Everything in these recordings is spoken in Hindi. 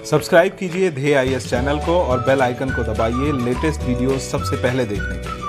सब्सक्राइब कीजिए ध्येय आईएएस चैनल को और बेल आइकन को दबाइए लेटेस्ट वीडियो सबसे पहले देखने के लिए।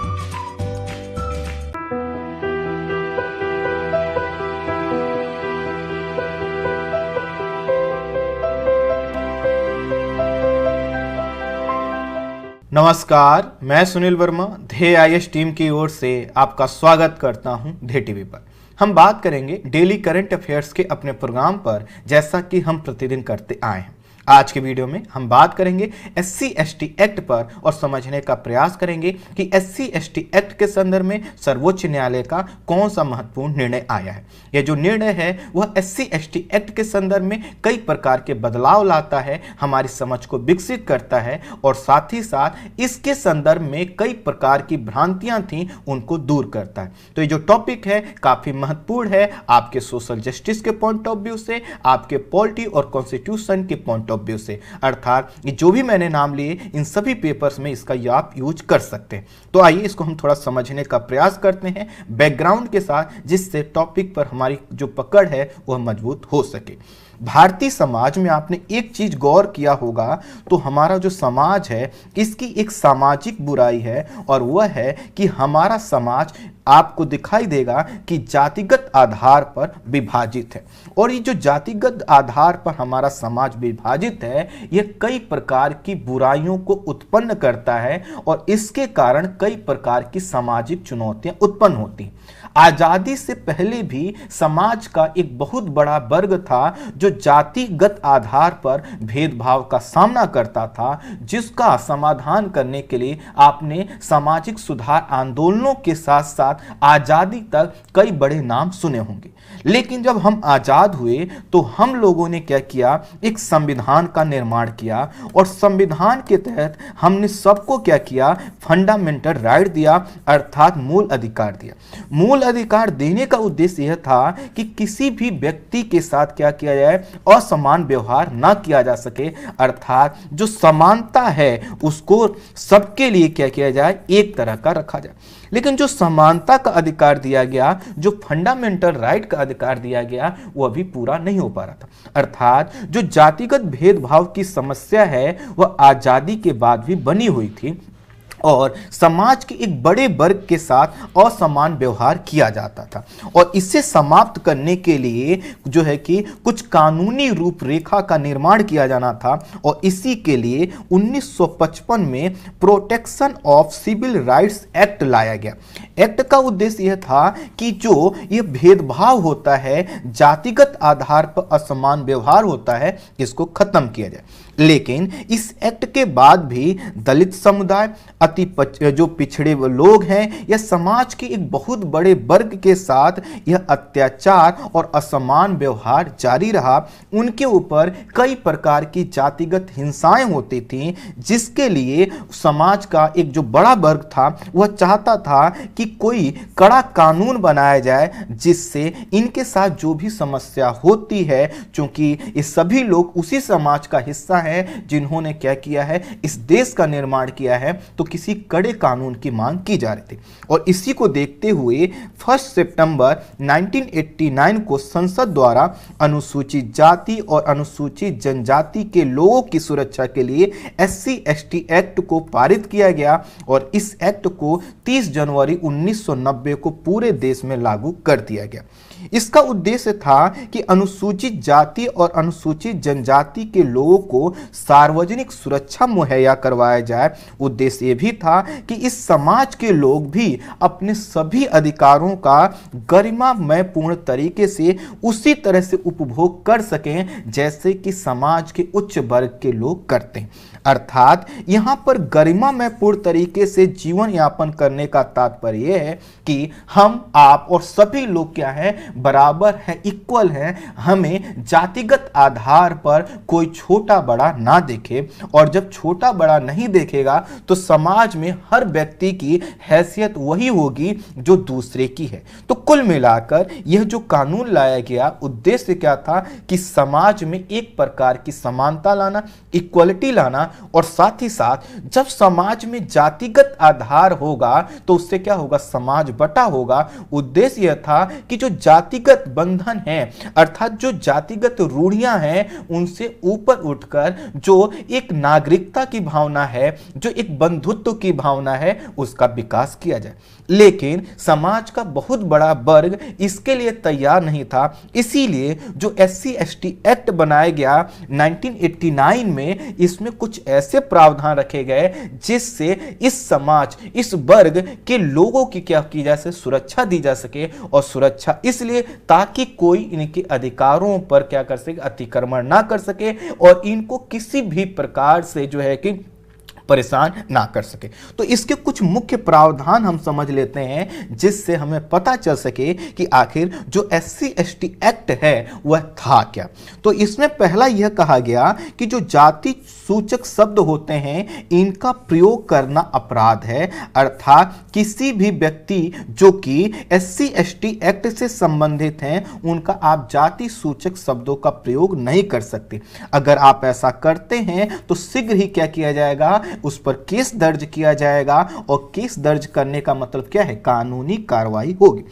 नमस्कार, मैं सुनील वर्मा ध्येय आईएएस टीम की ओर से आपका स्वागत करता हूं ध्येय टीवी पर। हम बात करेंगे डेली करंट अफेयर्स के अपने प्रोग्राम पर, जैसा कि हम प्रतिदिन करते आए हैं। आज के वीडियो में हम बात करेंगे SC/ST एक्ट पर और समझने का प्रयास करेंगे कि SC/ST एक्ट के संदर्भ में सर्वोच्च न्यायालय का कौन सा महत्वपूर्ण निर्णय आया है। यह जो निर्णय है वह SC/ST एक्ट के संदर्भ में कई प्रकार के बदलाव लाता है, हमारी समझ को विकसित करता है और साथ ही साथ इसके संदर्भ में कई प्रकार की भ्रांतियां थी उनको दूर करता है। तो ये जो टॉपिक है काफी महत्वपूर्ण है आपके सोशल जस्टिस के पॉइंट ऑफ व्यू से, आपके पॉलिटी और कॉन्स्टिट्यूशन के पॉइंट ऑफ व्यू से, अर्थात जो भी मैंने नाम लिए इन सभी पेपर्स में इसका आप यूज कर सकते हैं। तो आइए इसको हम थोड़ा समझने का प्रयास करते हैं बैकग्राउंड के साथ, जिससे टॉपिक पर हमारी जो पकड़ है वह मजबूत हो सके। भारतीय समाज में आपने एक चीज गौर किया होगा तो हमारा जो समाज है इसकी एक सामाजिक बुराई है और वह है कि हमारा समाज आपको दिखाई देगा कि जातिगत आधार पर विभाजित है। और ये जो जातिगत आधार पर हमारा समाज विभाजित है यह कई प्रकार की बुराइयों को उत्पन्न करता है और इसके कारण कई प्रकार की सामाजिक चुनौतियां उत्पन्न होती हैं। आजादी से पहले भी समाज का एक बहुत बड़ा वर्ग था जो जातिगत आधार पर भेदभाव का सामना करता था, जिसका समाधान करने के लिए आपने सामाजिक सुधार आंदोलनों के साथ साथ आजादी तक कई बड़े नाम सुने होंगे। लेकिन जब हम आजाद हुए तो हम लोगों ने क्या किया, एक संविधान का निर्माण किया और संविधान के तहत हमने सबको क्या किया, फंडामेंटल राइट दिया, अर्थात मूल अधिकार दिया। मूल अधिकार देने का उद्देश्य यह था कि किसी भी व्यक्ति के साथ क्या किया जाए, असमान व्यवहार ना किया जा सके, अर्थात जो समानता है उसको सबके लिए क्या किया जाए, एक तरह का रखा जाए। लेकिन जो समानता का अधिकार दिया गया, जो फंडामेंटल राइट का अधिकार दिया गया, वो अभी पूरा नहीं हो पा रहा था। अर्थात जो जातिगत भेदभाव की समस्या है वह आजादी के बाद भी बनी हुई थी और समाज के एक बड़े वर्ग के साथ असमान व्यवहार किया जाता था और इसे समाप्त करने के लिए जो है कि कुछ कानूनी रूपरेखा का निर्माण किया जाना था और इसी के लिए 1955 में protection of civil rights act लाया गया। एक्ट का उद्देश्य यह था कि जो ये भेदभाव होता है, जातिगत आधार पर असमान व्यवहार होता है, इसको खत्म किया जाए। लेकिन इस एक्ट के बाद भी दलित समुदाय, जो पिछड़े लोग हैं या समाज के एक बहुत बड़े वर्ग के साथ यह अत्याचार और असमान व्यवहार जारी रहा। उनके ऊपर कई प्रकार की जातिगत हिंसाएं होती थीं, जिसके लिए समाज का एक जो बड़ा वर्ग था वह चाहता था कि कोई कड़ा कानून बनाया जाए जिससे इनके साथ जो भी समस्या होती है, क्योंकि ये सभी लोग उसी समाज का हिस्सा है जिन्होंने क्या किया है, इस देश का निर्माण किया है, तो किसी कड़े कानून की मांग की जा रही थी। और इसी को देखते हुए 1 सितंबर 1989 को संसद द्वारा अनुसूचित जाति और अनुसूचित जनजाति के लोगों की सुरक्षा के लिए SC/ST एक्ट को पारित किया गया और इस एक्ट को 30 जनवरी 1990 को पूरे देश में लागू कर दिया गया। इसका उद्देश्य था कि अनुसूचित जाति और अनुसूचित जनजाति के लोगों को सार्वजनिक सुरक्षा मुहैया करवाया जाए। उद्देश्य यह भी था कि इस समाज के लोग भी अपने सभी अधिकारों का गरिमामय पूर्ण तरीके से उसी तरह से उपभोग कर सकें जैसे कि समाज के उच्च वर्ग के लोग करते हैं। अर्थात यहां पर गरिमामय पूर्ण तरीके से जीवन यापन करने का तात्पर्य यह है कि हम, आप और सभी लोग क्या है, बराबर है, इक्वल है। हमें जातिगत आधार पर कोई छोटा बड़ा ना देखे और जब छोटा बड़ा नहीं देखेगा तो समाज में हर व्यक्ति की हैसियत वही होगी जो दूसरे की है। तो कुल मिलाकर यह जो कानून लाया गया, उद्देश्य क्या था कि समाज में एक प्रकार की समानता लाना, इक्वलिटी लाना और साथ ही साथ जब समाज में जातिगत आधार होगा तो उससे क्या होगा, समाज बटा होगा। उद्देश्य यह था कि जो जातिगत बंधन है, अर्थात जो जातिगत रूढ़ियां हैं उनसे ऊपर उठकर जो एक नागरिकता की भावना है, जो एक बंधुत्व की भावना है, उसका विकास किया जाए। लेकिन समाज का बहुत बड़ा वर्ग इसके लिए तैयार नहीं था। इसीलिए जो SC ST एक्ट बनाया गया 1989 में, इसमें कुछ ऐसे प्रावधान रखे गए जिससे इस समाज, इस वर्ग के लोगों की क्या की जा सके, सुरक्षा दी जा सके। और सुरक्षा इसलिए ताकि कोई इनके अधिकारों पर क्या कर सके, अतिक्रमण ना कर सके और इनको किसी भी प्रकार से जो है कि परेशान ना कर सके। तो इसके कुछ मुख्य प्रावधान हम समझ लेते हैं जिससे हमें पता चल सके कि आखिर जो SC ST एक्ट है वह था क्या। तो इसमें पहला यह कहा गया कि जो जाति सूचक शब्द होते हैं इनका प्रयोग करना अपराध है, अर्थात किसी भी व्यक्ति जो कि SC ST एक्ट से संबंधित हैं उनका आप जाति सूचक शब्दों का प्रयोग नहीं कर सकते। अगर आप ऐसा करते हैं तो शीघ्र ही क्या किया जाएगा, उस पर केस दर्ज किया जाएगा और केस दर्ज करने का मतलब क्या है, कानूनी कार्रवाई होगी।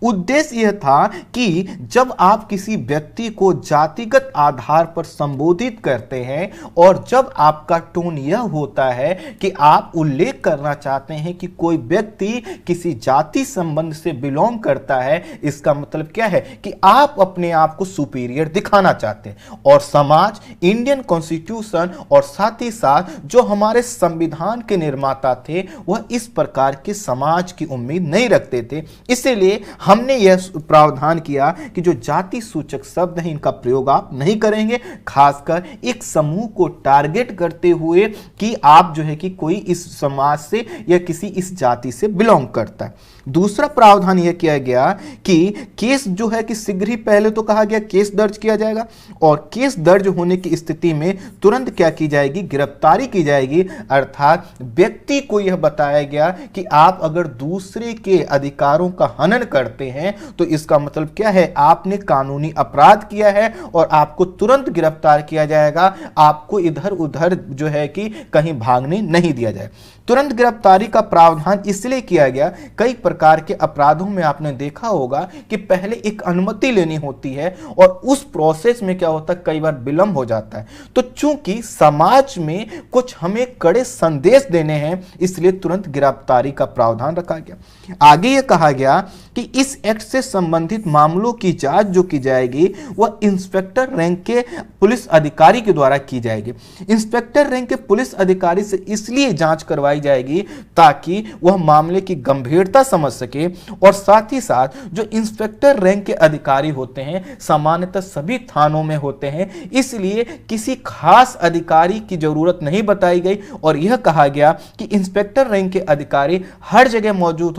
उद्देश्य यह था कि जब आप किसी व्यक्ति को जातिगत आधार पर संबोधित करते हैं और जब आपका टोन यह होता है कि आप उल्लेख करना चाहते हैं कि कोई व्यक्ति किसी जाति संबंध से बिलोंग करता है, इसका मतलब क्या है कि आप अपने आप को सुपीरियर दिखाना चाहते हैं। और समाज, इंडियन कॉन्स्टिट्यूशन और साथ ही साथ जो हमारे संविधान के निर्माता थे वह इस प्रकार के समाज की उम्मीद नहीं रखते थे। इसीलिए हमने यह प्रावधान किया कि जो जाति सूचक शब्द हैं इनका प्रयोग आप नहीं करेंगे, खासकर एक समूह को टारगेट करते हुए कि आप जो है कि कोई इस समाज से या किसी इस जाति से बिलोंग करता है। दूसरा प्रावधान यह किया गया कि केस जो है कि शीघ्र ही, पहले तो कहा गया केस दर्ज किया जाएगा और केस दर्ज होने की स्थिति में तुरंत क्या की जाएगी, गिरफ्तारी की जाएगी। अर्थात व्यक्ति को यह बताया गया कि आप अगर दूसरे के अधिकारों का हनन करते हैं तो इसका मतलब क्या है, आपने कानूनी अपराध किया है और आपको तुरंत गिरफ्तार किया जाएगा। आपको इधर उधर जो है कि कहीं भागने नहीं दिया जाए। तुरंत गिरफ्तारी का प्रावधान इसलिए किया गया, कई प्रकार के अपराधों में आपने देखा होगा कि पहले एक अनुमति लेनी होती है और उस प्रोसेस में क्या होता है, कई बार विलंब हो जाता है। तो चूंकि समाज में कुछ हमें कड़े संदेश देने हैं इसलिए तुरंत गिरफ्तारी का प्रावधान रखा गया। आगे यह कहा गया कि इस एक्ट से संबंधित मामलों की जांच जो की जाएगी वह इंस्पेक्टर रैंक के पुलिस अधिकारी के द्वारा की जाएगी। इंस्पेक्टर रैंक के पुलिस अधिकारी से इसलिए जांच करवाई जाएगी ताकि वह मामले की गंभीरता समझ सके और साथ ही साथ जो इंस्पेक्टर रैंक के अधिकारी होते हैं सामान्यतः सभी थानों में होते हैं, इसलिए किसी खास अधिकारी की जरूरत नहीं बताई गई और यह कहा गया कि इंस्पेक्टर रैंक के अधिकारी हर जगह मौजूद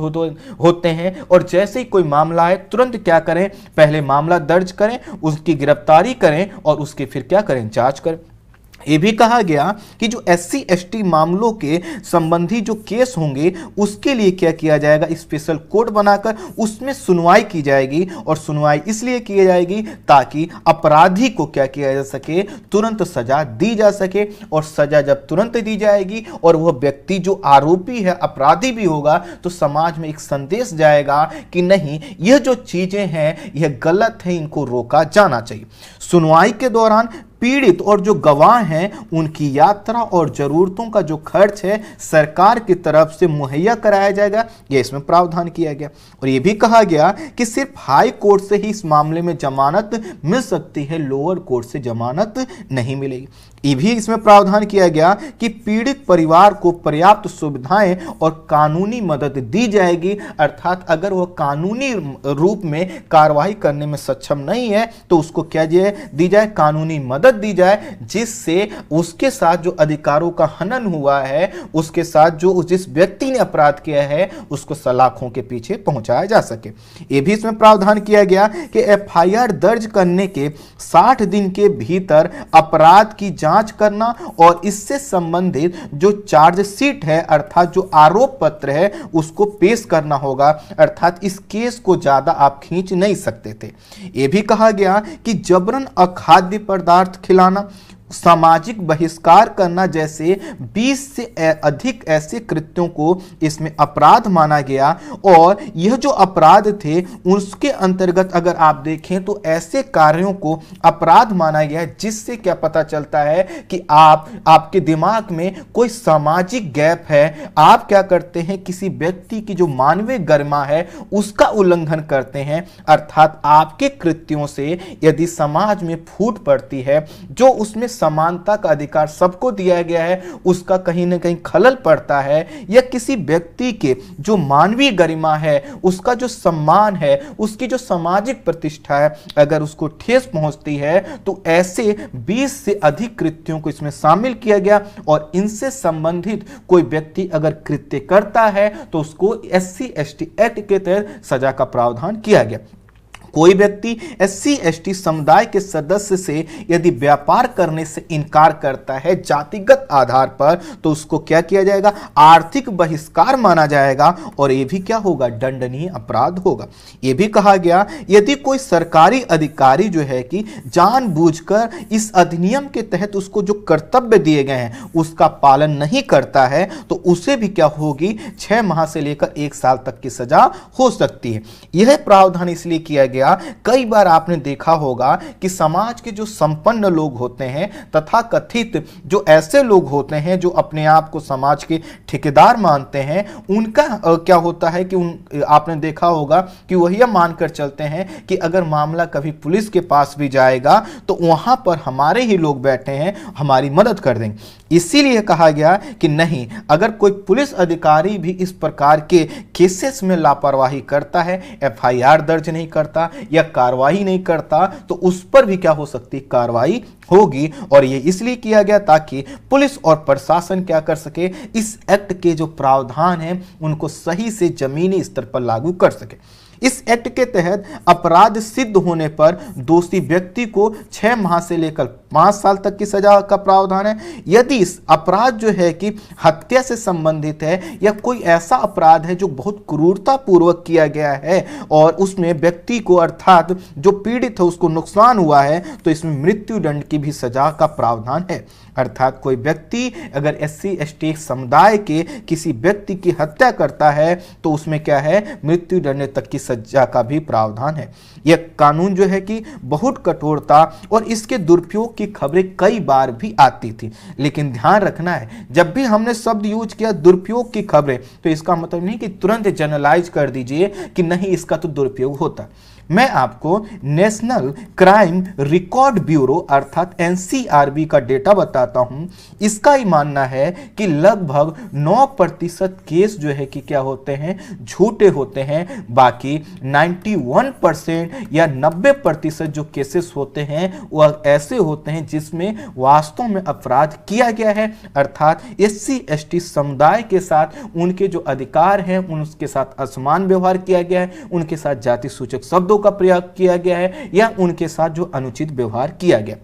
होते हैं और जैसे ही कोई मामला है तुरंत क्या करें, पहले मामला दर्ज करें, उसकी गिरफ्तारी करें और उसकी फिर क्या करें, जांच करें। यह भी कहा गया कि जो SC ST मामलों के संबंधी जो केस होंगे उसके लिए क्या किया जाएगा, स्पेशल कोर्ट बनाकर उसमें सुनवाई की जाएगी और सुनवाई इसलिए की जाएगी ताकि अपराधी को क्या किया जा सके, तुरंत सजा दी जा सके। और सजा जब तुरंत दी जाएगी और वह व्यक्ति जो आरोपी है, अपराधी भी होगा, तो समाज में एक संदेश जाएगा कि नहीं, यह जो चीजें हैं यह गलत है, इनको रोका जाना चाहिए। सुनवाई के दौरान पीड़ित और जो गवाह हैं उनकी यात्रा और जरूरतों का जो खर्च है सरकार की तरफ से मुहैया कराया जाएगा, यह इसमें प्रावधान किया गया। और यह भी कहा गया कि सिर्फ हाई कोर्ट से ही इस मामले में जमानत मिल सकती है, लोअर कोर्ट से जमानत नहीं मिलेगी। ये भी इसमें प्रावधान किया गया कि पीड़ित परिवार को पर्याप्त सुविधाएं और कानूनी मदद दी जाएगी, अर्थात अगर वह कानूनी रूप में कार्रवाई करने में सक्षम नहीं है तो उसको क्या दी जाए, कानूनी मदद दी जाए, जिससे उसके साथ जो अधिकारों का हनन हुआ है, उसके साथ जो जिस व्यक्ति ने अपराध किया है उसको सलाखों के पीछे पहुंचाया जा सके। यह भी इसमें प्रावधान किया गया कि FIR दर्ज करने के 60 दिन के भीतर अपराध की जांच करना और इससे संबंधित जो चार्जशीट है अर्थात जो आरोप पत्र है उसको पेश करना होगा, अर्थात इस केस को ज्यादा आप खींच नहीं सकते थे। यह भी कहा गया कि जबरन अखाद्य पदार्थ खिलाना, सामाजिक बहिष्कार करना जैसे 20 से अधिक ऐसे कृत्यों को इसमें अपराध माना गया। और यह जो अपराध थे उसके अंतर्गत अगर आप देखें तो ऐसे कार्यों को अपराध माना गया जिससे क्या पता चलता है कि आपके दिमाग में कोई सामाजिक गैप है, आप क्या करते हैं, किसी व्यक्ति की जो मानवीय गरिमा है उसका उल्लंघन करते हैं। अर्थात आपके कृत्यों से यदि समाज में फूट पड़ती है, जो उसमें समानता का अधिकार सबको दिया गया है उसका कहीं ना कहीं खलल पड़ता है, या किसी व्यक्ति के जो मानवीय गरिमा है, उसका जो सम्मान है, उसकी जो सामाजिक प्रतिष्ठा है, अगर उसको ठेस पहुंचती है तो ऐसे 20 से अधिक कृत्यों को इसमें शामिल किया गया। और इनसे संबंधित कोई व्यक्ति अगर कृत्य करता है तो उसको SC/ST एक्ट के तहत सजा का प्रावधान किया गया। कोई व्यक्ति SC/ST समुदाय के सदस्य से यदि व्यापार करने से इनकार करता है जातिगत आधार पर तो उसको क्या किया जाएगा, आर्थिक बहिष्कार माना जाएगा, और यह भी क्या होगा, दंडनीय अपराध होगा। यह भी कहा गया यदि कोई सरकारी अधिकारी जो है कि जानबूझकर इस अधिनियम के तहत उसको जो कर्तव्य दिए गए हैं उसका पालन नहीं करता है तो उसे भी क्या होगी, 6 माह से लेकर 1 साल तक की सजा हो सकती है। यह प्रावधान इसलिए किया गया, कई बार आपने देखा होगा कि समाज के जो संपन्न लोग होते हैं तथा कथित जो ऐसे लोग होते हैं जो अपने आप को समाज के ठेकेदार मानते हैं, उनका क्या होता है कि आपने देखा होगा कि वह यह मानकर चलते हैं कि अगर मामला कभी पुलिस के पास भी जाएगा तो वहां पर हमारे ही लोग बैठे हैं, हमारी मदद कर देंगे। इसीलिए कहा गया कि नहीं, अगर कोई पुलिस अधिकारी भी इस प्रकार के केसेस में लापरवाही करता है, FIR दर्ज नहीं करता या कार्रवाई नहीं करता तो उस पर भी क्या हो सकती, कार्रवाई होगी। और ये इसलिए किया गया ताकि पुलिस और प्रशासन क्या कर सके, इस एक्ट के जो प्रावधान हैं उनको सही से जमीनी स्तर पर लागू कर सके। इस एक्ट के तहत अपराध सिद्ध होने पर दोषी व्यक्ति को 6 माह से लेकर 5 साल तक की सजा का प्रावधान है। यदि इस अपराध जो है कि हत्या से संबंधित है या कोई ऐसा अपराध है जो बहुत क्रूरता पूर्वक किया गया है और उसमें व्यक्ति को अर्थात जो पीड़ित है उसको नुकसान हुआ है तो इसमें मृत्यु दंड की भी सजा का प्रावधान है। अर्थात कोई व्यक्ति अगर SC/ST समुदाय के किसी व्यक्ति की हत्या करता है तो उसमें क्या है, मृत्यु दंड तक की सजा का भी प्रावधान है। यह कानून जो है कि बहुत कठोरता और इसके दुरुपयोग की खबरें कई बार भी आती थी, लेकिन ध्यान रखना है जब भी हमने शब्द यूज किया दुरुपयोग की खबरें तो इसका मतलब नहीं कि तुरंत जनरलाइज कर दीजिए कि नहीं इसका तो दुरुपयोग होता। मैं आपको नेशनल क्राइम रिकॉर्ड ब्यूरो अर्थात NCRB का डेटा बताता हूं। इसका ही मानना है कि लगभग 9% केस जो है कि क्या होते हैं, झूठे होते हैं। बाकी 91% या 90% जो केसेस होते हैं वह ऐसे होते हैं जिसमें वास्तव में अपराध किया गया है। अर्थात SC/ST समुदाय के साथ उनके जो अधिकार हैं उनके साथ असमान व्यवहार किया गया है, उनके साथ जाति सूचक शब्दों का प्रयोग किया गया है या उनके साथ जो अनुचित व्यवहार किया गया।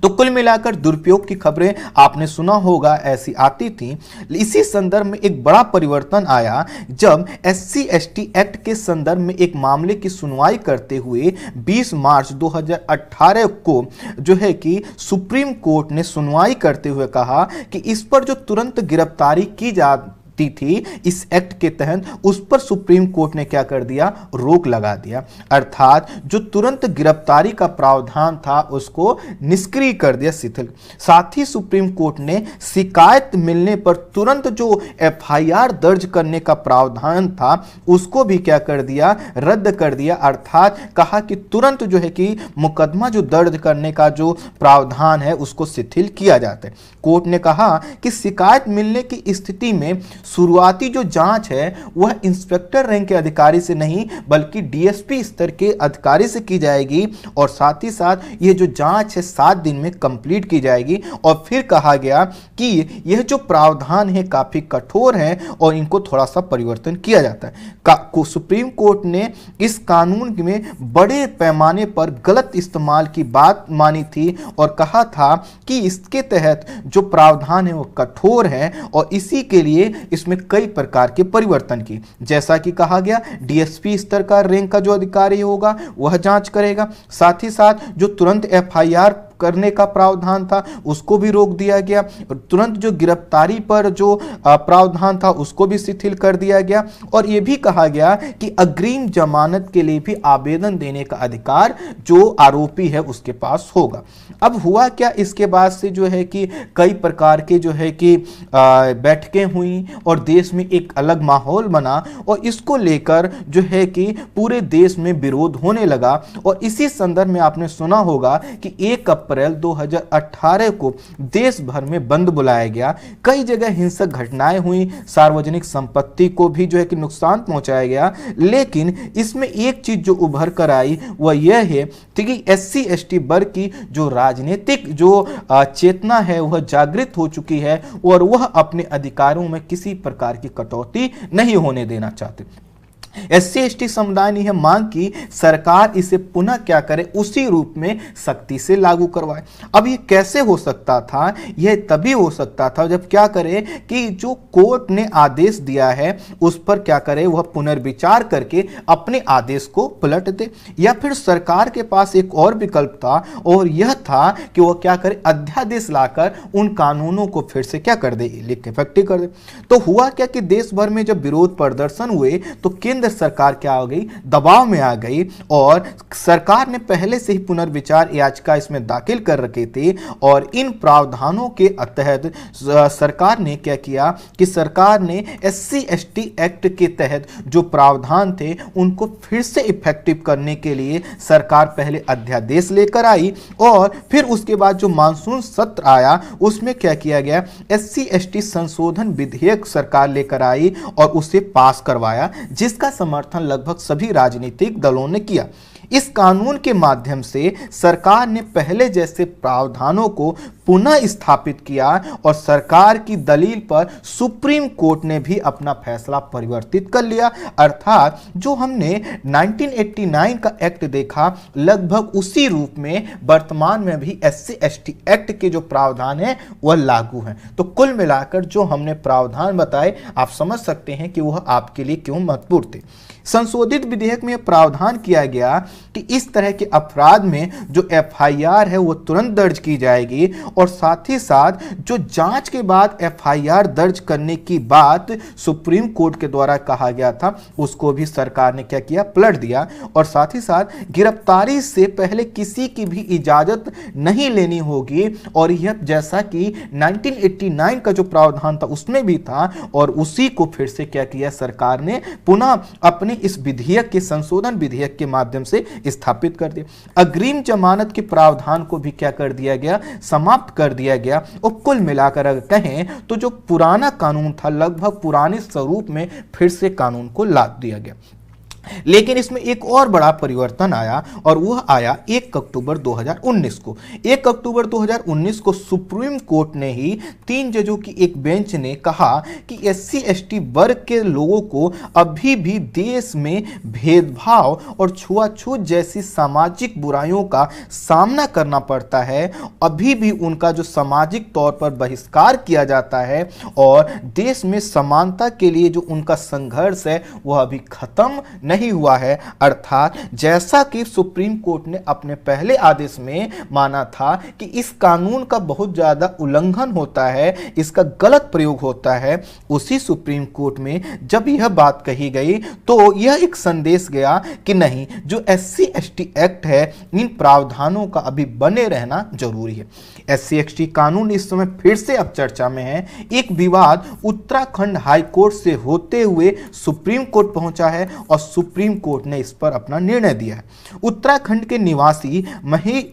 तो कुल मिलाकर दुरुपयोग की खबरें आपने सुना होगा ऐसी आती थी। इसी संदर्भ में एक बड़ा परिवर्तन आया जब SC/ST एक्ट के संदर्भ में एक मामले की सुनवाई करते हुए 20 मार्च 2018 को जो है कि सुप्रीम कोर्ट ने सुनवाई करते हुए कहा कि इस पर जो तुरंत गिरफ्तारी की जाती थी इस एक्ट के तहत उस पर सुप्रीम कोर्ट ने क्या कर दिया, रोक लगा दिया। अर्थात जो तुरंत गिरफ्तारी का प्रावधान था उसको निष्क्रिय कर दिया, शिथिल। साथ ही सुप्रीम कोर्ट ने शिकायत मिलने पर तुरंत जो FIR दर्ज करने का प्रावधान था उसको भी क्या कर दिया, रद्द कर दिया। अर्थात कहा कि तुरंत जो है कि मुकदमा जो दर्ज करने का जो प्रावधान है उसको शिथिल किया जाता है। कोर्ट ने कहा कि शिकायत मिलने की स्थिति में शुरुआती जो जांच है वह इंस्पेक्टर रैंक के अधिकारी से नहीं बल्कि DSP स्तर के अधिकारी से की जाएगी और साथ ही साथ यह जो जांच है 7 दिन में कंप्लीट की जाएगी। और फिर कहा गया कि यह जो प्रावधान है काफी कठोर है और इनको थोड़ा सा परिवर्तन किया जाता है। सुप्रीम कोर्ट ने इस कानून में बड़े पैमाने पर गलत इस्तेमाल की बात मानी थी और कहा था कि इसके तहत जो प्रावधान है वो कठोर है और इसी के लिए इसमें कई प्रकार के परिवर्तन की, जैसा कि कहा गया DSP स्तर का रैंक का जो अधिकारी होगा वह जांच करेगा। साथ ही साथ जो तुरंत FIR करने का प्रावधान था उसको भी रोक दिया गया। तुरंत जो गिरफ्तारी पर जो प्रावधान था उसको भी शिथिल कर दिया गया और यह भी कहा गया कि अग्रिम जमानत के लिए भी आवेदन देने का अधिकार जो आरोपी है उसके पास होगा। अब हुआ क्या, इसके बाद से जो है कि कई प्रकार के जो है कि बैठकें हुई और देश में एक अलग माहौल बना और इसको लेकर जो है कि पूरे देश में विरोध होने लगा। और इसी संदर्भ में आपने सुना होगा कि 1 अप्रैल 2018 को देश भर में बंद बुलाया गया। कई जगह हिंसक घटनाएं हुई, सार्वजनिक संपत्ति को भी जो है कि नुकसान पहुंचाया गया। लेकिन इसमें एक चीज जो उभर कर आई वह यह है कि SC ST वर्ग की जो राजनीतिक जो चेतना है वह जागृत हो चुकी है और वह अपने अधिकारों में किसी प्रकार की कटौती नहीं होने देना चाहते। SC ST समुदाय ने यह मांग की सरकार इसे पुनः क्या करे, उसी रूप में सख्ती से लागू करवाए। अब ये कैसे हो सकता था, यह तभी हो सकता था जब क्या करे कि जो कोर्ट ने आदेश दिया है उस पर क्या करे, वह पुनर्विचार करके अपने आदेश को पलट दे। या फिर सरकार के पास एक और विकल्प था और यह था कि वह क्या करे, अध्यादेश लाकर उन कानूनों को फिर से क्या कर दे, इफेक्टिव कर दे। तो हुआ क्या कि देश भर में जब विरोध प्रदर्शन हुए तो केंद्र सरकार क्या हो गई, दबाव में आ गई और सरकार ने पहले से ही पुनर्विचार याचिका इसमें दाखिल कर रखे थे। और इन प्रावधानों के तहत सरकार ने क्या किया कि सरकार ने SC ST एक्ट के तहत जो प्रावधान थे उनको फिर से इफेक्टिव करने के लिए सरकार पहले अध्यादेश लेकर आई और फिर उसके बाद जो मानसून सत्र आया उसमें क्या किया गया, SC ST संशोधन विधेयक सरकार लेकर आई और उसे पास करवाया, जिसका समर्थन लगभग सभी राजनीतिक दलों ने किया। इस कानून के माध्यम से सरकार ने पहले जैसे प्रावधानों को पुनः स्थापित किया और सरकार की दलील पर सुप्रीम कोर्ट ने भी अपना फैसला परिवर्तित कर लिया। अर्थात जो हमने 1989 का एक्ट देखा लगभग उसी रूप में वर्तमान में भी SC ST एक्ट के जो प्रावधान है वह लागू हैं। तो कुल मिलाकर जो हमने प्रावधान बताए आप समझ सकते हैं कि वह आपके लिए क्यों महत्वपूर्ण थे। संशोधित विधेयक में प्रावधान किया गया कि इस तरह के अपराध में जो FIR है वो तुरंत दर्ज की जाएगी और साथ ही साथ जो जांच के बाद FIR दर्ज करने की बात सुप्रीम कोर्ट के द्वारा कहा गया था उसको भी सरकार ने क्या किया, पलट दिया। और साथ ही साथ गिरफ्तारी से पहले किसी की भी इजाजत नहीं लेनी होगी और यह जैसा कि 1989 का जो प्रावधान था उसमें भी था और उसी को फिर से क्या किया सरकार ने पुनः अपने इस विधेयक के संशोधन विधेयक के माध्यम से स्थापित कर दिया। अग्रिम जमानत के प्रावधान को भी क्या कर दिया गया, समाप्त कर दिया गया। और कुल मिलाकर अगर कहें तो जो पुराना कानून था लगभग पुराने स्वरूप में फिर से कानून को ला दिया गया। लेकिन इसमें एक और बड़ा परिवर्तन आया और वह आया 1 अक्टूबर 2019 को। 1 अक्टूबर 2019 को सुप्रीम कोर्ट ने ही 3 जजों की एक बेंच ने कहा कि SC ST वर्ग के लोगों को अभी भी देश में भेदभाव और छुआछूत जैसी सामाजिक बुराइयों का सामना करना पड़ता है, अभी भी उनका जो सामाजिक तौर पर बहिष्कार किया जाता है और देश में समानता के लिए जो उनका संघर्ष है वह अभी खत्म नहीं हुआ है। अर्थात जैसा कि सुप्रीम कोर्ट ने अपने पहले आदेश में माना था कि इस कानून का बहुत ज्यादा उल्लंघन होता है, इसका गलत प्रयोग होता है, उसी सुप्रीम कोर्ट में जब यह बात कही गई तो यह एक संदेश गया कि नहीं, जो SC ST एक्ट है इन प्रावधानों का अभी बने रहना जरूरी है। SC ST कानून इस समय फिर से अब चर्चा में है। एक विवाद उत्तराखंड हाई कोर्ट से होते हुए सुप्रीम कोर्ट पहुंचा है और सुप्रीम कोर्ट ने इस पर अपना निर्णय दिया है। उत्तराखंड के निवासी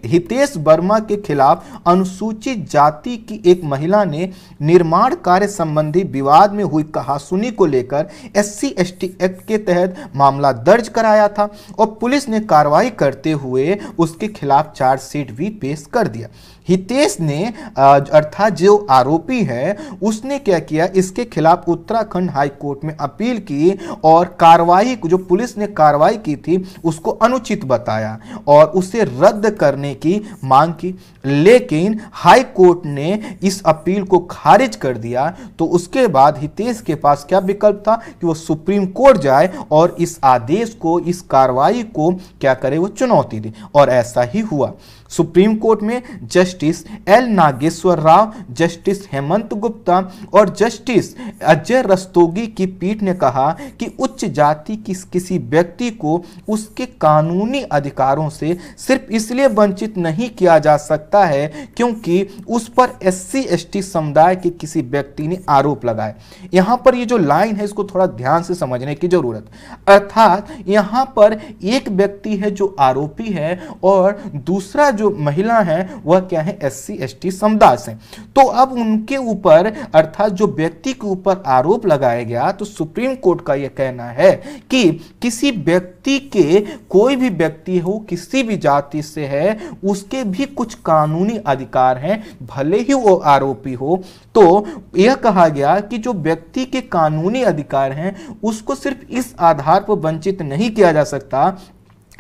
हितेश वर्मा के खिलाफ अनुसूचित जाति की एक महिला ने निर्माण कार्य संबंधी विवाद में हुई कहासुनी को लेकर SC ST एक्ट के तहत मामला दर्ज कराया था और पुलिस ने कार्रवाई करते हुए उसके खिलाफ चार्जशीट भी पेश कर दिया। हितेश ने अर्थात जो आरोपी है उसने क्या किया, इसके खिलाफ उत्तराखंड हाई कोर्ट में अपील की और कार्रवाई जो पुलिस ने कार्रवाई की थी उसको अनुचित बताया और उसे रद्द करने की मांग की। लेकिन हाई कोर्ट ने इस अपील को खारिज कर दिया। तो उसके बाद हितेश के पास क्या विकल्प था कि वो सुप्रीम कोर्ट जाए और इस आदेश को, इस कार्रवाई को क्या करे, वो चुनौती दे। और ऐसा ही हुआ। सुप्रीम कोर्ट में justice L Nageswara Rao, justice Hemant Gupta और जस्टिस अजय रस्तोगी की पीठ ने कहा कि उच्च जाति की किसी व्यक्ति को उसके कानूनी अधिकारों से सिर्फ इसलिए वंचित नहीं किया जा सकता है क्योंकि उस पर एससी एसटी समुदाय के किसी व्यक्ति ने आरोप लगाए। यहां पर ये जो लाइन है इसको थोड़ा ध्यान से समझने की जरूरत, अर्थात यहां पर एक व्यक्ति है जो आरोपी है और दूसरा जो महिला है वह क्या है, एससी एसटी समुदाय से। तो अब उनके ऊपर अर्थात जो व्यक्ति के ऊपर आरोप लगाया गया, तो सुप्रीम कोर्ट का यह कहना है कि किसी व्यक्ति के, कोई भी व्यक्ति हो किसी भी जाति से है, उसके भी कुछ कानूनी अधिकार हैं, भले ही वो आरोपी हो। तो यह कहा गया कि जो व्यक्ति के कानूनी अधिकार हैं उसको सिर्फ इस आधार पर वंचित नहीं किया जा सकता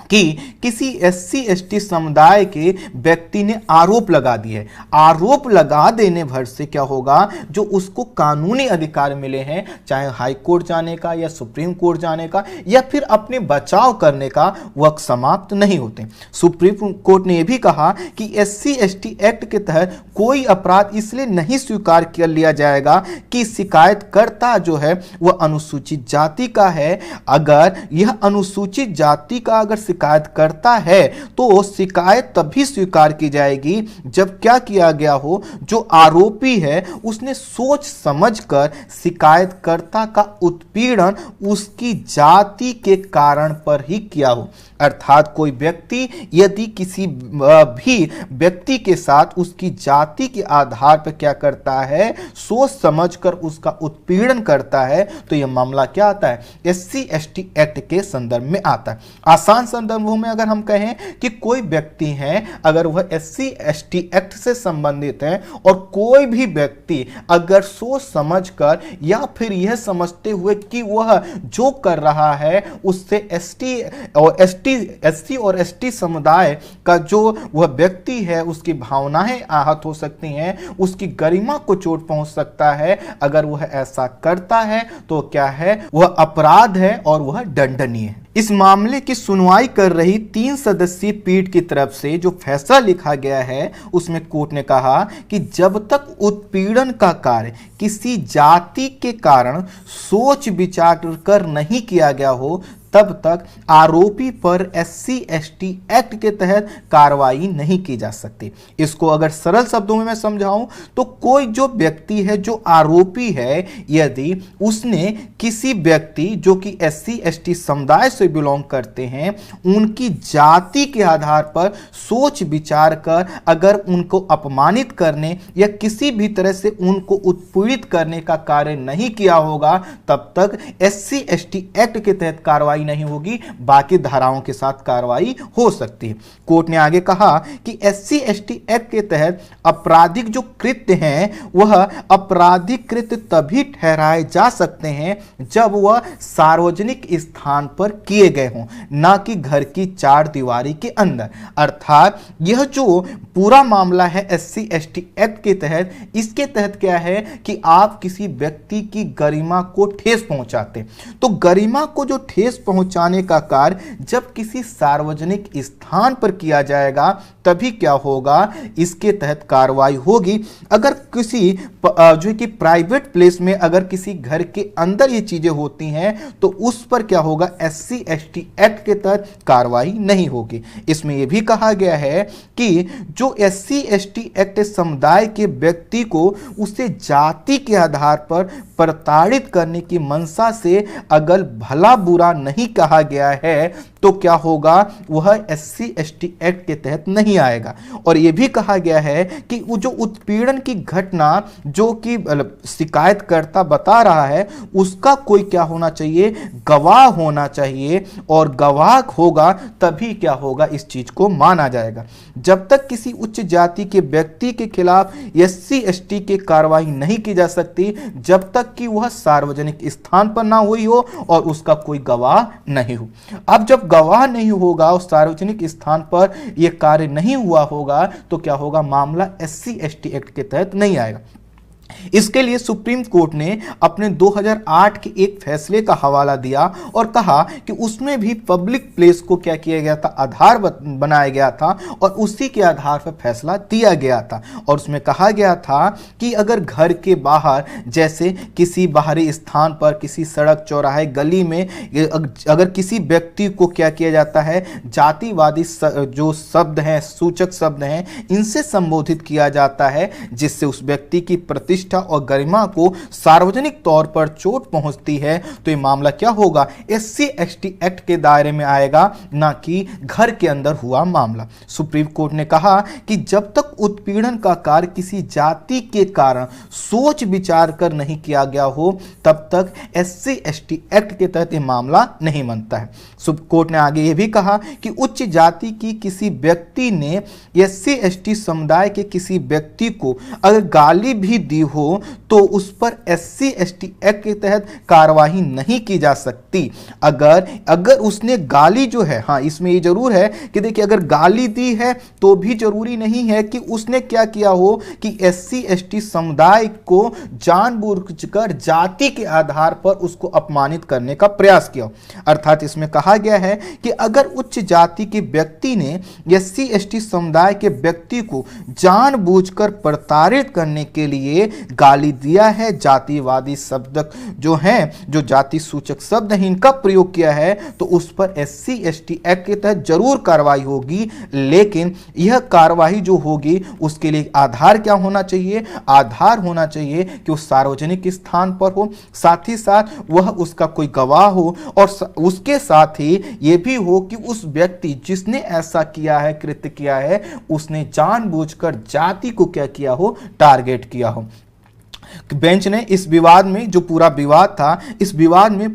कि किसी एससी एसटी समुदाय के व्यक्ति ने आरोप लगा दिए। आरोप लगा देने भर से क्या होगा, जो उसको कानूनी अधिकार मिले हैं, चाहे हाई कोर्ट जाने का या सुप्रीम कोर्ट जाने का या फिर अपने बचाव करने का, वह समाप्त नहीं होते। सुप्रीम कोर्ट ने यह भी कहा कि एससी एसटी एक्ट के तहत कोई अपराध इसलिए नहीं स्वीकार कर लिया जाएगा कि शिकायतकर्ता जो है वह अनुसूचित जाति का है। अगर यह अनुसूचित जाति का अगर शिकायत करता है तो शिकायत तभी स्वीकार की जाएगी जब क्या किया गया हो, जो आरोपी है उसने सोच समझकर शिकायतकर्ता का उत्पीड़न उसकी जाति के कारण पर ही किया हो। अर्थात कोई व्यक्ति यदि किसी भी व्यक्ति के साथ उसकी जाति के आधार पर क्या करता है, सोच समझकर उसका उत्पीड़न करता है, तो यह मामला क्या आता है, एससी एसटी एक्ट के संदर्भ में आता है। आसान संदर्भों में अगर हम कहें कि कोई व्यक्ति है, अगर वह एससी एसटी एक्ट से संबंधित है और कोई भी व्यक्ति अगर सोच समझकर या फिर यह समझते हुए कि वह जो कर रहा है उससे एससी और एसटी समुदाय का जो वह व्यक्ति है उसकी भावनाएं आहत हो सकती हैं, उसकी गरिमा को चोट पहुंच सकता है, अगर वह ऐसा करता है तो क्या है, वह अपराध है और वह दंडनीय है। इस मामले की सुनवाई कर रही 3 सदस्यीय पीठ की तरफ से जो फैसला लिखा गया है उसमें कोर्ट ने कहा कि जब तक उत्पीड़न का कार्य किसी जाति के कारण सोच विचार कर नहीं किया गया हो तब तक आरोपी पर एससी एसटी एक्ट के तहत कार्रवाई नहीं की जा सकती। इसको अगर सरल शब्दों में मैं समझाऊं तो कोई जो व्यक्ति है जो आरोपी है, यदि उसने किसी व्यक्ति जो कि एससी एसटी समुदाय से बिलोंग करते हैं उनकी जाति के आधार पर सोच विचार कर अगर उनको अपमानित करने या किसी भी तरह से उनको उत्पीड़ित करने का कार्य नहीं किया होगा, तब तक एससी एसटी एक्ट के तहत कार्रवाई नहीं होगी, बाकी धाराओं के साथ कार्रवाई हो सकती है। कोर्ट ने आगे कहा कि एससी एसटी एक्ट के तहत आपराधिक जो कृत्य हैं वह आपराधिक कृत्य तभी ठहराए जा सकते हैं जब वह सार्वजनिक स्थान पर किए गए हों, ना कि घर की 4 दीवारी के अंदर। अर्थात यह जो पूरा मामला है एससी एसटी एक्ट के तहत, इसके तहत क्या है कि आप किसी व्यक्ति की गरिमा को ठेस पहुंचाते, तो गरिमा को जो ठेस पहुंचाने का कार्य जब किसी सार्वजनिक स्थान पर किया जाएगा तभी क्या होगा, इसके तहत कार्रवाई होगी। अगर किसी जो कि प्राइवेट प्लेस में अगर किसी घर के अंदर ये चीजें होती हैं तो उस पर क्या होगा, एससी एसटी एक्ट के तहत कार्रवाई नहीं होगी। इसमें यह भी कहा गया है कि जो एससी एसटी एक्ट समुदाय के व्यक्ति को उसे जाति के आधार पर प्रताड़ित करने की मंशा से अगर भला बुरा नहीं कहा गया है तो क्या होगा, वह एससी एसटी एक्ट के तहत नहीं आएगा। और यह भी कहा गया है कि वो जो उत्पीड़न की घटना जो कि शिकायतकर्ता बता रहा है उसका कोई क्या होना चाहिए, गवाह होना चाहिए, और गवाह होगा तभी क्या होगा, इस चीज को माना जाएगा। जब तक किसी उच्च जाति के व्यक्ति के खिलाफ एससी एसटी की कार्रवाई नहीं की जा सकती जब तक कि वह सार्वजनिक स्थान पर ना हुई हो और उसका कोई गवाह नहीं हो। अब जब गवाह नहीं होगा और सार्वजनिक स्थान पर यह कार्य नहीं हुआ होगा तो क्या होगा, मामला एससी एसटी एक्ट के तहत नहीं आएगा। इसके लिए सुप्रीम कोर्ट ने अपने 2008 के एक फैसले का हवाला दिया और कहा कि उसमें भी पब्लिक प्लेस को क्या किया गया था, आधार बनाया गया था और उसी के आधार पर फैसला दिया गया था। और उसमें कहा गया था कि अगर घर के बाहर, जैसे किसी बाहरी स्थान पर, किसी सड़क, चौराहे, गली में अगर किसी व्यक्ति को क्या किया जाता है, जातिवादी जो शब्द हैं, सूचक शब्द हैं, इनसे संबोधित किया जाता है, जिससे उस व्यक्ति की प्रतिष्ठा और गरिमा को सार्वजनिक तौर पर चोट पहुंचती है, तो यह मामला क्या होगा, SC/ST एक्ट के दायरे में आएगा, ना कि घर के अंदर हुआ मामला। सुप्रीम कोर्ट ने कहा कि जब तक उत्पीड़न का कार्य किसी जाति के कारण सोच विचार कर नहीं किया गया हो, तब तक SC/ST एक्ट के तहत यह मामला नहीं बनता है। सुप्रीम कोर्ट ने आगे यह भी कहा कि उच्च जाति की किसी व्यक्ति ने SC/ST समुदाय के किसी व्यक्ति को अगर गाली भी दी हो तो उस पर SC/ST एक्ट के तहत कार्रवाई नहीं की जा सकती। अगर उसने गाली जो है, हाँ इसमें ये जरूर है कि देखिए, अगर गाली दी है तो भी जरूरी नहीं है कि उसने क्या किया हो कि SC/ST समुदाय को जानबूझकर जाति के आधार पर उसको अपमानित करने का प्रयास किया। अर्थात इसमें कहा गया है कि अगर उच्च जाति के व्यक्ति ने SC/ST समुदाय के व्यक्ति को जानबूझकर प्रताड़ित करने के लिए गाली दिया है, जातिवादी शब्द जो हैं, जो जाति सूचक शब्द हैं, इनका प्रयोग किया है, तो उस पर SC/ST एक्ट के तहत जरूर कार्रवाई होगी। लेकिन यह कार्रवाई जो होगी उसके लिए आधार क्या होना चाहिए, आधार होना चाहिए कि वो सार्वजनिक स्थान पर हो, साथ ही साथ वह उसका कोई गवाह हो, और उसके साथ ही यह भी हो कि उस व्यक्ति जिसने ऐसा किया है, कृत्य किया है, उसने जानबूझकर जाति को क्या किया हो, टारगेट किया हो। बेंच ने इस विवाद में, जो पूरा विवाद था, इस विवाद में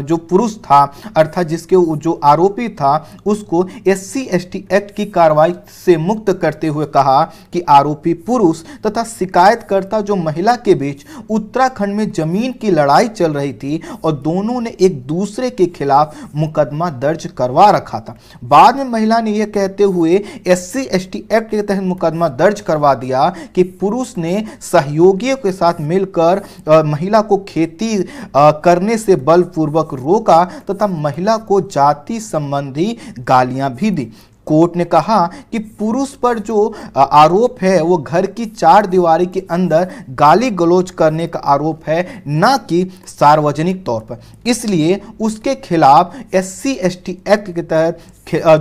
जो पुरुष था, अर्थात जिसके जो आरोपी था, उसको SC/ST एक्ट की कार्रवाई से मुक्त करते हुए कहा कि आरोपी पुरुष तथा शिकायतकर्ता जो महिला के बीच उत्तराखंड में जमीन की लड़ाई चल रही थी और दोनों ने एक दूसरे के खिलाफ मुकदमा दर्ज करवा रखा था। बाद में महिला ने यह कहते हुए SC/ST एक्ट के तहत मुकदमा दर्ज करवा दिया कि पुरुष ने सहयोगियों के साथ मिलकर महिला को खेती करने से बलपूर्वक रोका तथा महिला को जाति संबंधी गालियां भी दी। कोर्ट ने कहा कि पुरुष पर जो आरोप है वो घर की चार दीवारी के अंदर गाली गलौज करने का आरोप है, ना कि सार्वजनिक तौर पर। इसलिए उसके खिलाफ SC/ST एक्ट के तहत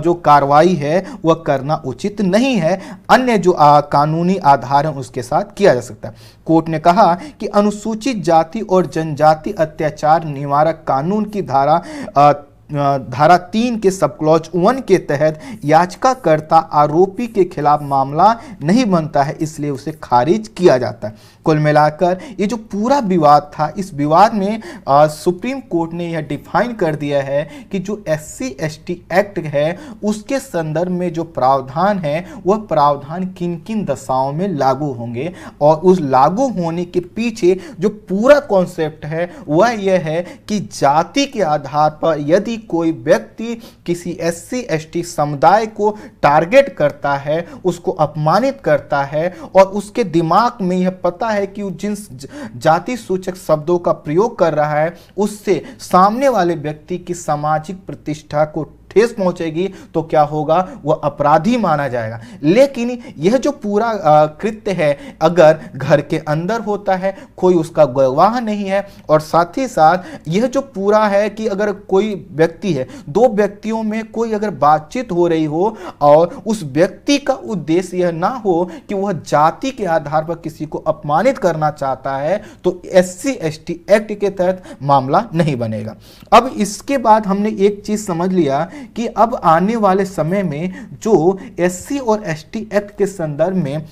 जो कार्रवाई है वह करना उचित नहीं है। अन्य जो कानूनी आधार है उसके साथ किया जा सकता है। कोर्ट ने कहा कि अनुसूचित जाति और जनजाति अत्याचार निवारक कानून की धारा 3 के सब क्लॉज 1 के तहत याचिकाकर्ता आरोपी के खिलाफ मामला नहीं बनता है, इसलिए उसे खारिज किया जाता है। कुल मिलाकर ये जो पूरा विवाद था, इस विवाद में सुप्रीम कोर्ट ने यह डिफाइन कर दिया है कि जो SC/ST एक्ट है उसके संदर्भ में जो प्रावधान है वह प्रावधान किन किन दशाओं में लागू होंगे, और उस लागू होने के पीछे जो पूरा कॉन्सेप्ट है वह यह है कि जाति के आधार पर यदि कोई व्यक्ति किसी SC/ST समुदाय को टारगेट करता है, उसको अपमानित करता है और उसके दिमाग में यह पता है कि जिन जाति सूचक शब्दों का प्रयोग कर रहा है उससे सामने वाले व्यक्ति की सामाजिक प्रतिष्ठा को ठेस पहुंचेगी, तो क्या होगा, वह अपराधी माना जाएगा। लेकिन यह जो पूरा कृत्य है अगर घर के अंदर होता है, कोई उसका गवाह नहीं है, और साथ ही साथ यह जो पूरा है कि अगर कोई व्यक्ति है, दो व्यक्तियों में कोई अगर बातचीत हो रही हो और उस व्यक्ति का उद्देश्य यह ना हो कि वह जाति के आधार पर किसी को अपमानित करना चाहता है, तो SC/ST एक्ट के तहत मामला नहीं बनेगा। अब इसके बाद हमने एक चीज समझ लिया कि अब आने वाले समय में जो SC और ST एक्ट के संदर्भ में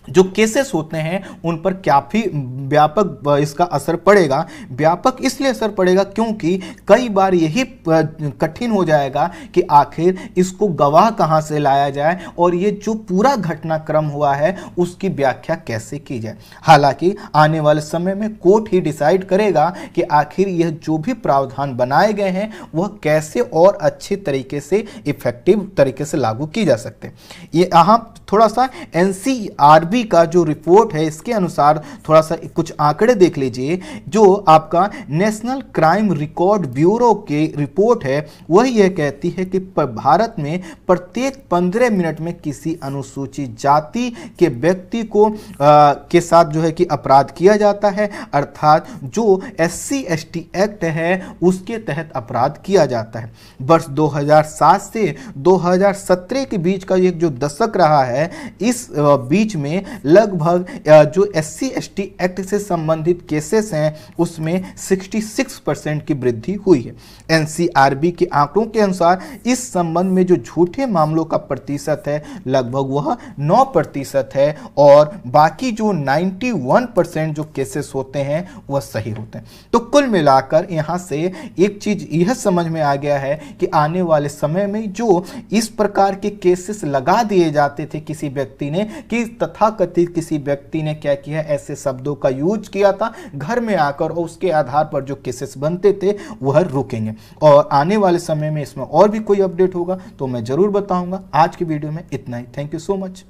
जो केसेस होते हैं उन पर काफी व्यापक इसका असर पड़ेगा। व्यापक इसलिए असर पड़ेगा क्योंकि कई बार यही कठिन हो जाएगा कि आखिर इसको गवाह कहां से लाया जाए और ये जो पूरा घटनाक्रम हुआ है उसकी व्याख्या कैसे की जाए। हालांकि आने वाले समय में कोर्ट ही डिसाइड करेगा कि आखिर यह जो भी प्रावधान बनाए गए हैं वह कैसे और अच्छे तरीके से इफेक्टिव तरीके से लागू की जा सकते हैं। ये यहाँ थोड़ा सा NCRB एनसीआरबी का जो रिपोर्ट है इसके अनुसार थोड़ा सा कुछ आंकड़े देख लीजिए। जो आपका नेशनल क्राइम रिकॉर्ड ब्यूरो की रिपोर्ट है वह यह कहती है कि भारत में प्रत्येक 15 मिनट में किसी अनुसूचित जाति के व्यक्ति को के साथ जो है कि अपराध किया जाता है, अर्थात जो SC/ST एक्ट है उसके तहत अपराध किया जाता है। वर्ष 2007 से 2017 के बीच का एक जो दशक रहा है, इस बीच में लगभग जो SC/ST एक्ट से संबंधित केसेस हैं उसमें 66% की वृद्धि हुई है। एनसीआरबी के आंकड़ों के अनुसार इस संबंध में जो झूठे मामलों का प्रतिशत है लगभग वह 9% है और बाकी जो 91% जो केसेस होते हैं वह सही होते हैं। तो कुल मिलाकर यहां से एक चीज यह समझ में आ गया है कि आने वाले समय में जो इस प्रकार के केसेस लगा दिए जाते थे किसी व्यक्ति ने, कि तथाकथित किसी व्यक्ति ने क्या किया, ऐसे शब्दों का यूज किया था घर में आकर, और उसके आधार पर जो केसेस बनते थे वह रुकेंगे। और आने वाले समय में इसमें और भी कोई अपडेट होगा तो मैं जरूर बताऊंगा। आज की वीडियो में इतना ही। Thank you so much.